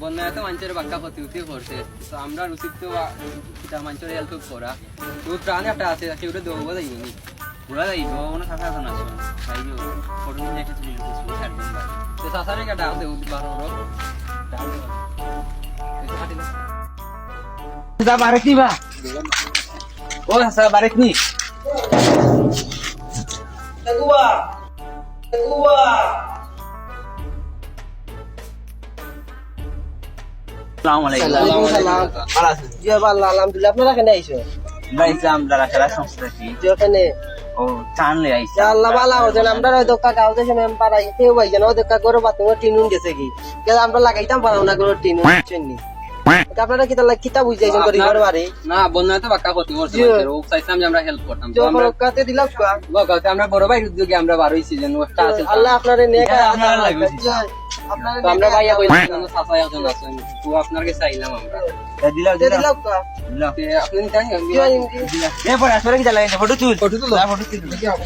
বন্যায় তো মানুষের বাক্কা ক্ষতি করছে, তো আমরা উচিত তো মানুষের হেল্প করা। তো প্রাণ একটা আছে, সেগুলো দেবো যাইব নি, ঘোরা যাইব কোনো শাখা এখন আছে তাই ফটো দেখে তো চাষারে কেটা দেব বারেক নি বা ও হাসা বারেক নি Teguwa. Teguwa. আসসালামু আলাইকুম। ভালো আছেন? জি ভালো আলহামদুলিল্লাহ। আপনারা কেন আইছো? আমরা ইসলাম দ্বারা খেলা সংস্থা কি জি ওখানে ও চানলে আইছে আল্লাহ ভালো হচ্ছে আমরা ওই দোকা গাওতে সময় আমি পারাই কেউ ভাই জানো দোকা করে বাথরুমে টিনুন গেছে কি কে আমরা লাগাইতাম পারাও না করে টিনুন চিনি আপনারা কি তাহলে কিতা বুঝাইছেন করি ঘর বাড়ি না বন্যায় তো বাক্কা ক্ষতি করছে মানুষের, ও চাইছিলাম যে আমরা হেল্প করতাম। তো আমরা কাতে দিলাম বলতে আমরা বড় ভাই উদ্যোগে আমরা বার হইছি যে একটা আছে আল্লাহ আপনারে নেক আপনারা লাগবে আপনারে তো আমরা ভাইয়া কইছিলাম চাচা একজন আছেন, তো আপনার কাছে আইলাম আমরা। দিলাও দিলাম দিলাও তে আপনি জানি এ পরে আসলে কি জ্বালাই ফটো তুল ফটো তুলো ফটো তুল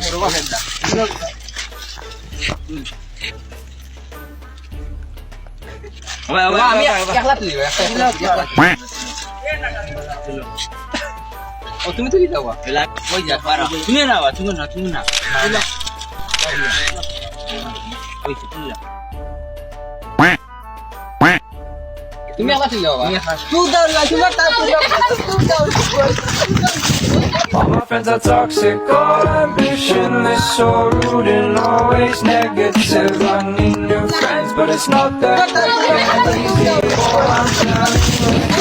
বড় ভাই একটা আমি একলা তুলি ও তুমি তুলি দাও ওই যা পারা তুমি না ওই তুল তুমি একলা তুলি দাও তুই দাও না তুমি দাও All my friends are toxic, all ambitionless, so rude and always negative. I need new friends, but it's not that easy. Oh, I'm telling you.